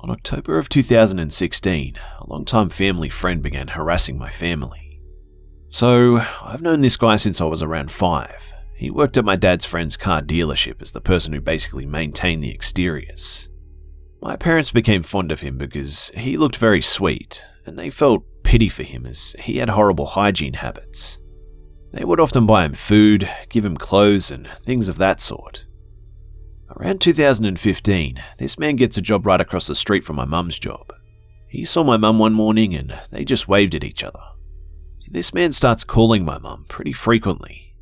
On October of 2016, a longtime family friend began harassing my family. So, I've known this guy since I was around 5. He worked at my dad's friend's car dealership as the person who basically maintained the exteriors. My parents became fond of him because he looked very sweet, and they felt pity for him as he had horrible hygiene habits. They would often buy him food, give him clothes, and things of that sort. Around 2015, this man gets a job right across the street from my mum's job. He saw my mum one morning and they just waved at each other. So this man starts calling my mum pretty frequently.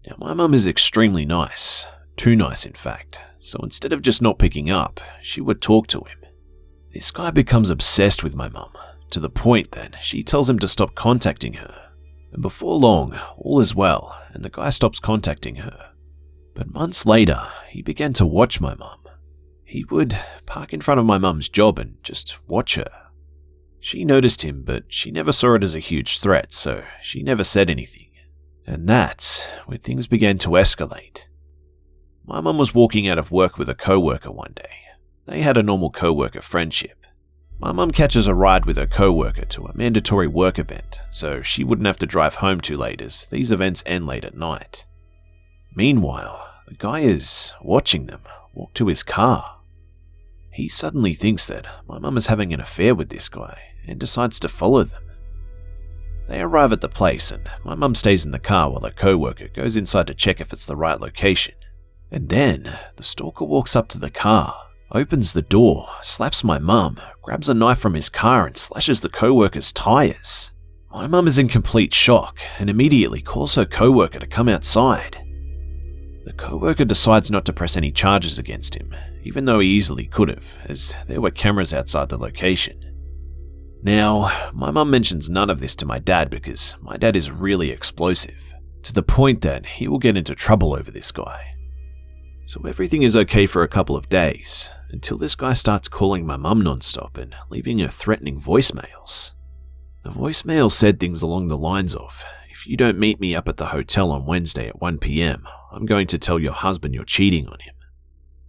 Now my mum is extremely nice, too nice in fact, so instead of just not picking up, she would talk to him. This guy becomes obsessed with my mum, to the point that she tells him to stop contacting her. And before long, all is well, and the guy stops contacting her. But months later, he began to watch my mum. He would park in front of my mum's job and just watch her. She noticed him, but she never saw it as a huge threat, so she never said anything. And that's where things began to escalate. My mum was walking out of work with a co-worker one day. They had a normal co-worker friendship. My mum catches a ride with her co-worker to a mandatory work event, so she wouldn't have to drive home too late as these events end late at night. Meanwhile, the guy is watching them walk to his car. He suddenly thinks that my mum is having an affair with this guy and decides to follow them. They arrive at the place and my mum stays in the car while her co-worker goes inside to check if it's the right location. And then the stalker walks up to the car, opens the door, slaps my mum, grabs a knife from his car and slashes the co-worker's tires. My mum is in complete shock and immediately calls her co-worker to come outside. The co-worker decides not to press any charges against him, even though he easily could have, as there were cameras outside the location. Now, my mum mentions none of this to my dad because my dad is really explosive, to the point that he will get into trouble over this guy. So everything is okay for a couple of days, until this guy starts calling my mum non-stop and leaving her threatening voicemails. The voicemail said things along the lines of, "If you don't meet me up at the hotel on Wednesday at 1 PM, I'm going to tell your husband you're cheating on him."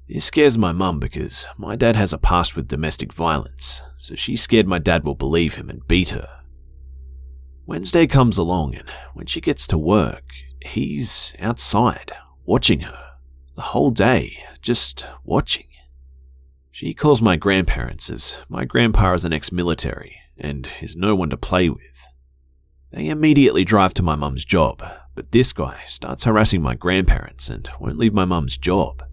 This scares my mum because my dad has a past with domestic violence, so she's scared my dad will believe him and beat her. Wednesday comes along and when she gets to work, he's outside, watching her, the whole day, just watching. She calls my grandparents as my grandpa is an ex-military and is no one to play with. They immediately drive to my mum's job, but this guy starts harassing my grandparents and won't leave my mum's job.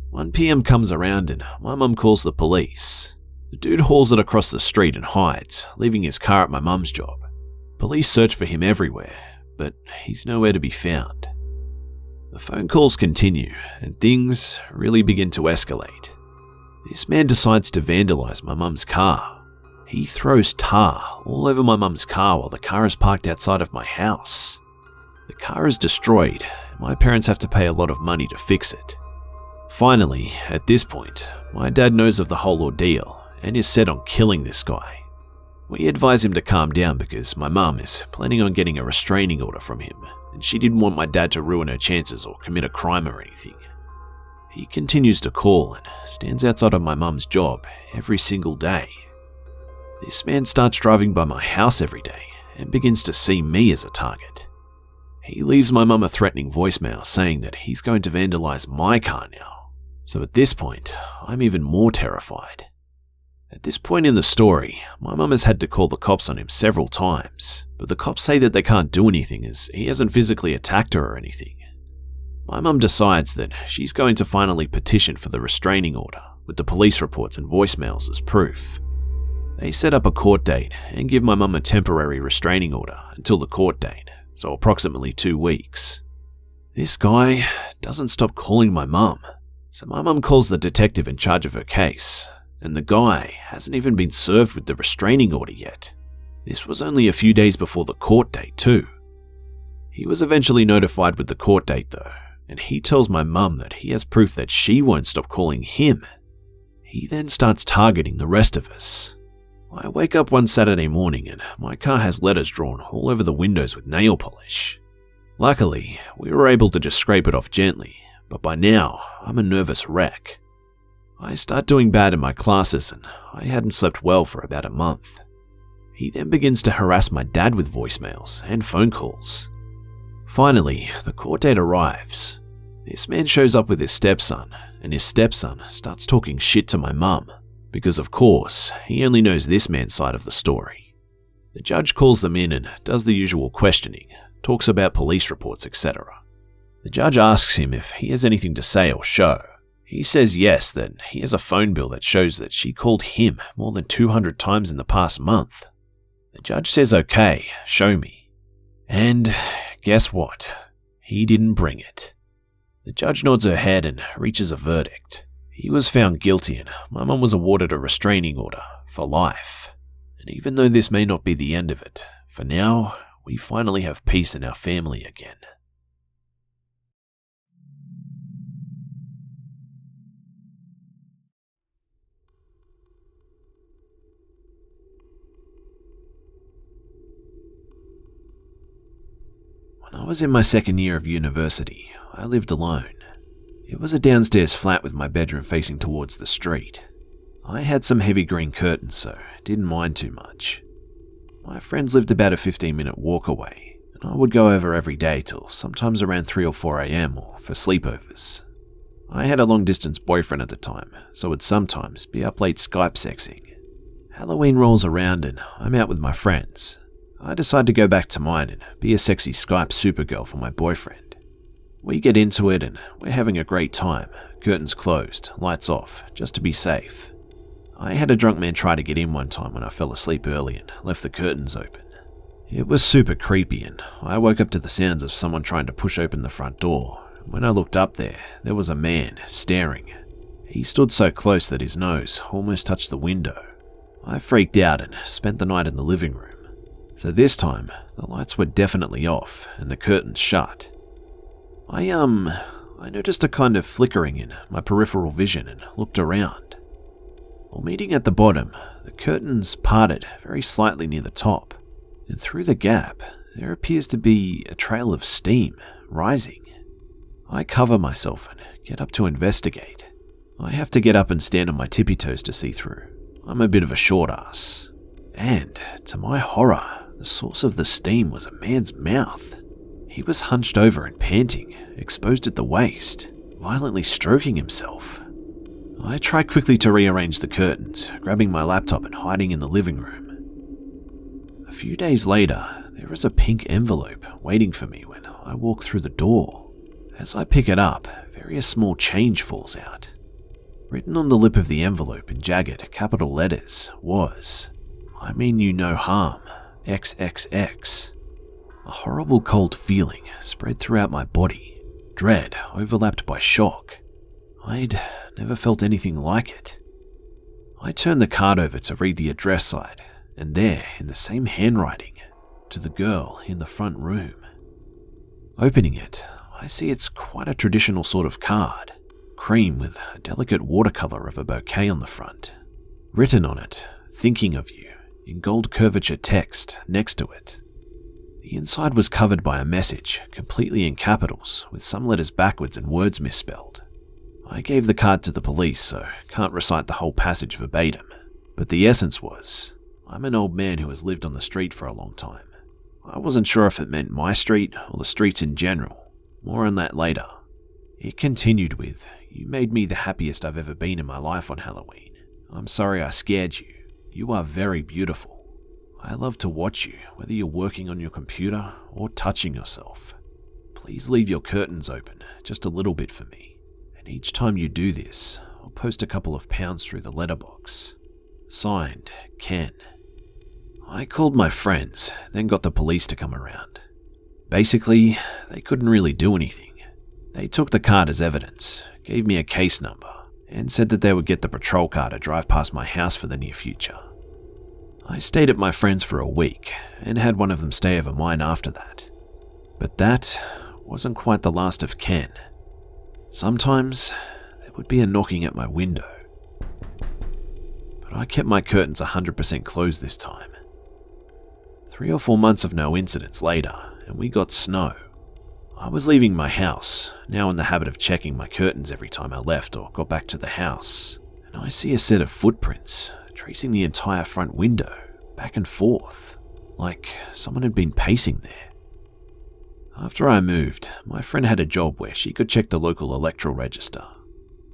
1 PM comes around and my mum calls the police. The dude hauls it across the street and hides, leaving his car at my mum's job. Police search for him everywhere, but he's nowhere to be found. The phone calls continue and things really begin to escalate. This man decides to vandalize my mum's car. He throws tar all over my mum's car while the car is parked outside of my house. The car is destroyed and my parents have to pay a lot of money to fix it. Finally, at this point, my dad knows of the whole ordeal and is set on killing this guy. We advise him to calm down because my mum is planning on getting a restraining order from him and she didn't want my dad to ruin her chances or commit a crime or anything. He continues to call and stands outside of my mum's job every single day. This man starts driving by my house every day and begins to see me as a target. He leaves my mum a threatening voicemail saying that he's going to vandalize my car now. So at this point, I'm even more terrified. At this point in the story, my mum has had to call the cops on him several times, but the cops say that they can't do anything as he hasn't physically attacked her or anything. My mum decides that she's going to finally petition for the restraining order, with the police reports and voicemails as proof. They set up a court date and give my mum a temporary restraining order until the court date, so approximately 2 weeks. This guy doesn't stop calling my mum, so my mum calls the detective in charge of her case, and the guy hasn't even been served with the restraining order yet. This was only a few days before the court date too. He was eventually notified with the court date though, and he tells my mum that he has proof that she won't stop calling him. He then starts targeting the rest of us. I wake up one Saturday morning and my car has letters drawn all over the windows with nail polish. Luckily, we were able to just scrape it off gently, but by now, I'm a nervous wreck. I start doing bad in my classes and I hadn't slept well for about a month. He then begins to harass my dad with voicemails and phone calls. Finally, the court date arrives. This man shows up with his stepson, and his stepson starts talking shit to my mum, because of course, he only knows this man's side of the story. The judge calls them in and does the usual questioning, talks about police reports, etc. The judge asks him if he has anything to say or show. He says yes, that he has a phone bill that shows that she called him more than 200 times in the past month. The judge says okay, show me. And guess what? He didn't bring it. The judge nods her head and reaches a verdict. He was found guilty and my mum was awarded a restraining order for life. And even though this may not be the end of it, for now, we finally have peace in our family again. When I was in my second year of university, I lived alone. It was a downstairs flat with my bedroom facing towards the street. I had some heavy green curtains, so I didn't mind too much. My friends lived about a 15-minute walk away, and I would go over every day till sometimes around 3 or 4 a.m. or for sleepovers. I had a long-distance boyfriend at the time, so would sometimes be up late Skype sexing. Halloween rolls around and I'm out with my friends. I decide to go back to mine and be a sexy Skype supergirl for my boyfriend. We get into it and we're having a great time, curtains closed, lights off, just to be safe. I had a drunk man try to get in one time when I fell asleep early and left the curtains open. It was super creepy and I woke up to the sounds of someone trying to push open the front door. When I looked up there was a man staring. He stood so close that his nose almost touched the window. I freaked out and spent the night in the living room. So this time, the lights were definitely off and the curtains shut. I noticed a kind of flickering in my peripheral vision and looked around. While meeting at the bottom, the curtains parted very slightly near the top, and through the gap, there appears to be a trail of steam rising. I cover myself and get up to investigate. I have to get up and stand on my tippy toes to see through. I'm a bit of a short ass. And, to my horror, the source of the steam was a man's mouth. He was hunched over and panting, exposed at the waist, violently stroking himself. I try quickly to rearrange the curtains, grabbing my laptop and hiding in the living room. A few days later, there is a pink envelope waiting for me when I walk through the door. As I pick it up, various small change falls out. Written on the lip of the envelope in jagged capital letters was, "I mean you no harm, XXX. A horrible cold feeling spread throughout my body, dread overlapped by shock. I'd never felt anything like it. I turned the card over to read the address side, and there, in the same handwriting, to the girl in the front room. Opening it, I see it's quite a traditional sort of card, cream with a delicate watercolor of a bouquet on the front. Written on it, "Thinking of you," in gold curvature text next to it. The inside was covered by a message, completely in capitals, with some letters backwards and words misspelled. I gave the card to the police, so can't recite the whole passage verbatim, but the essence was, I'm an old man who has lived on the street for a long time. I wasn't sure if it meant my street or the streets in general. More on that later. It continued with, "You made me the happiest I've ever been in my life on Halloween. I'm sorry I scared you. You are very beautiful. I love to watch you, whether you're working on your computer or touching yourself. Please leave your curtains open, just a little bit for me. And each time you do this, I'll post a couple of pounds through the letterbox. Signed, Ken." I called my friends, then got the police to come around. Basically, they couldn't really do anything. They took the card as evidence, gave me a case number, and said that they would get the patrol car to drive past my house for the near future. I stayed at my friend's for a week, and had one of them stay over mine after that. But that wasn't quite the last of Ken. Sometimes, there would be a knocking at my window. But I kept my curtains 100% closed this time. 3 or 4 months of no incidents later, and we got snow. I was leaving my house, now in the habit of checking my curtains every time I left or got back to the house. and I see a set of footprints tracing the entire front window, back and forth, like someone had been pacing there. After I moved, my friend had a job where she could check the local electoral register.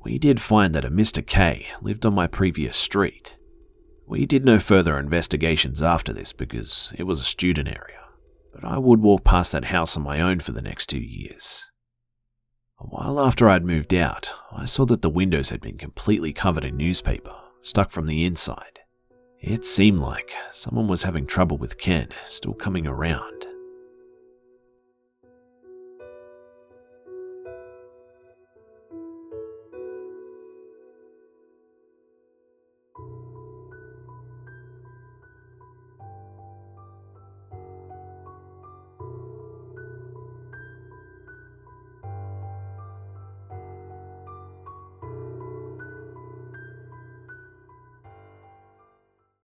We did find that a Mr. K lived on my previous street. We did no further investigations after this because it was a student area, but I would walk past that house on my own for the next 2 years. A while after I'd moved out, I saw that the windows had been completely covered in newspaper, stuck from the inside. It seemed like someone was having trouble with Ken still coming around.